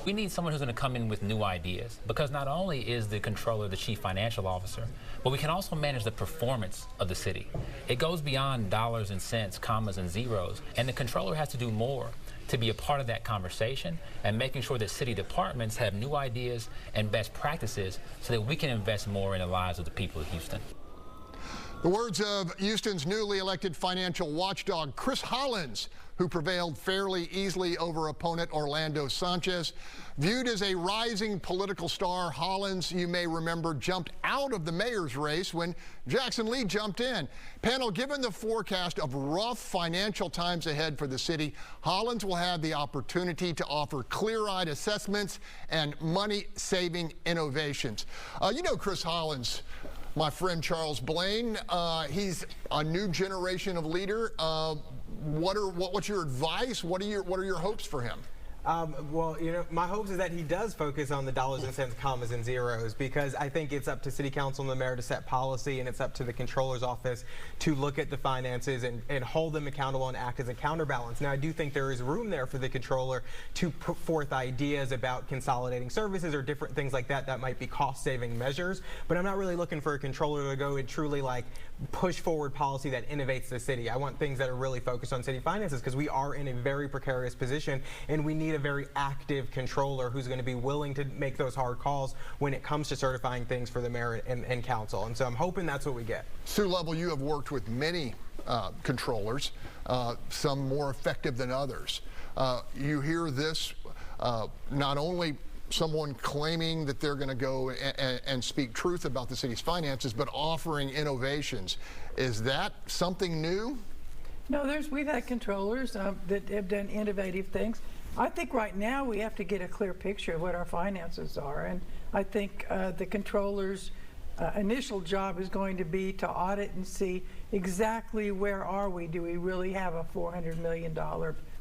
We need someone who's going to come in with new ideas, because not only is the controller the chief financial officer, but we can also manage the performance of the city. It goes beyond dollars and cents, commas and zeros, and the controller has to do more to be a part of that conversation and making sure that city departments have new ideas and best practices so that we can invest more in the lives of the people of Houston. The words of Houston's newly elected financial watchdog, Chris Hollins, who prevailed fairly easily over opponent Orlando Sanchez. Viewed as a rising political star, Hollins, you may remember, jumped out of the mayor's race when Jackson Lee jumped in. Panel, given the forecast of rough financial times ahead for the city, Hollins will have the opportunity to offer clear-eyed assessments and money-saving innovations. You know Chris Hollins, my friend Charles Blaine. He's a new generation of leader. What's your advice? What are your hopes for him? Well, you know, my hopes is that he does focus on the dollars and cents, commas and zeros, because I think it's up to City Council and the mayor to set policy, and it's up to the controller's office to look at the finances and hold them accountable and act as a counterbalance. Now, I do think there is room there for the controller to put forth ideas about consolidating services or different things like that that might be cost-saving measures, but I'm not really looking for a controller to go and truly like push forward policy that innovates the city. I want things that are really focused on city finances, because we are in a very precarious position and we need a very active controller who's going to be willing to make those hard calls when it comes to certifying things for the mayor and council. And so I'm hoping that's what we get. Sue Lovell, you have worked with many controllers, some more effective than others. You hear this, not only someone claiming that they're going to go and speak truth about the city's finances, but offering innovations. Is that something new? No, we've had controllers that have done innovative things. I think right now we have to get a clear picture of what our finances are, and I think the controller's initial job is going to be to audit and see exactly where are we. Do we really have a $400 million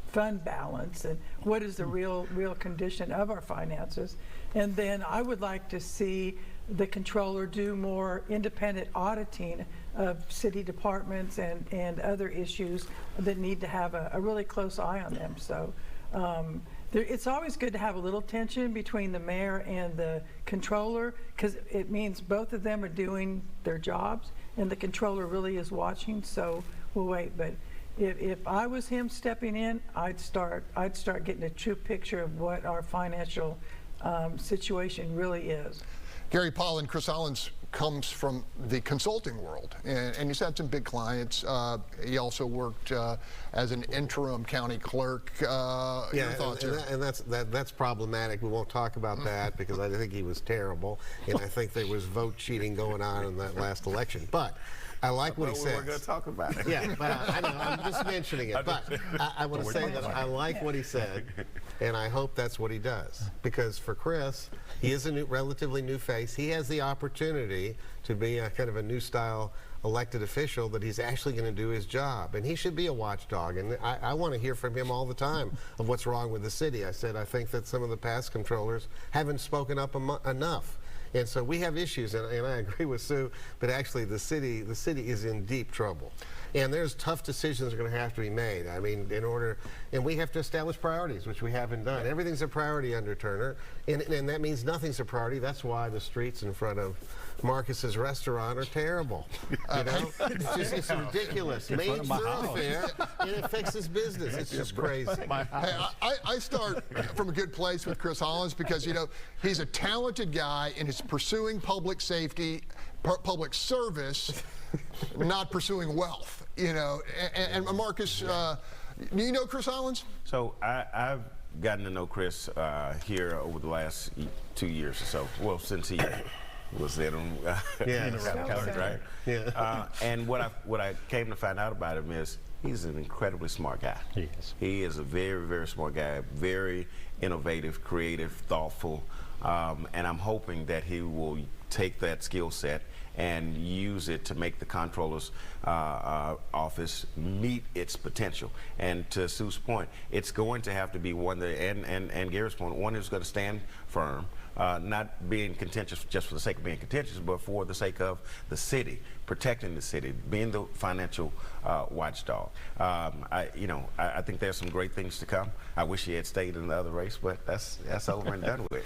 fund balance, and what is the real condition of our finances? And then I would like to see the controller do more independent auditing of city departments and other issues that need to have a really close eye on them. So it's always good to have a little tension between the mayor and the controller, because it means both of them are doing their jobs and the controller really is watching. So we'll wait. But if I was him stepping in, I'd start getting a true picture of what our financial situation really is. Gary Paul and Chris Hollins comes from the consulting world, and he's had some big clients. He also worked as an interim county clerk. Your thoughts here? And that's problematic. We won't talk about that because I think he was terrible, and I think there was vote cheating going on in that last election. But I like what he said. We're going to talk about it. Yeah, but I know, I'm just mentioning it. But I want to say that I like what he said, and I hope that's what he does. Because for Chris, he is a relatively new face. He has the opportunity to be a kind of a new style elected official that he's actually going to do his job. And he should be a watchdog. And I want to hear from him all the time of what's wrong with the city. I said I think that some of the past controllers haven't spoken up enough. And so we have issues, and I agree with Sue, but actually the city is in deep trouble. And there's tough decisions that are going to have to be made. I mean, and we have to establish priorities, which we haven't done. Everything's a priority under Turner, and that means nothing's a priority. That's why the streets in front of Marcus's restaurant are terrible. You know, it's ridiculous. Main thoroughfare, and it fixes business. It's just crazy. Hey, I start from a good place with Chris Hollins because, you know, he's a talented guy and is pursuing public safety, public service, not pursuing wealth. You know, and Marcus, do you know Chris Hollins? So I've gotten to know Chris here over the last 2 years or so. Well, since he was there on right? Yeah. And what I came to find out about him is he's an incredibly smart guy. Yes. He is a very, very smart guy, very innovative, creative, thoughtful, and I'm hoping that he will take that skill set and use it to make the comptroller's office meet its potential. And to Sue's point, it's going to have to be one that, and Gary's point, one who's going to stand firm, not being contentious just for the sake of being contentious, but for the sake of the city, protecting the city, being the financial watchdog. I think there's some great things to come. I wish he had stayed in the other race, but that's over and done with.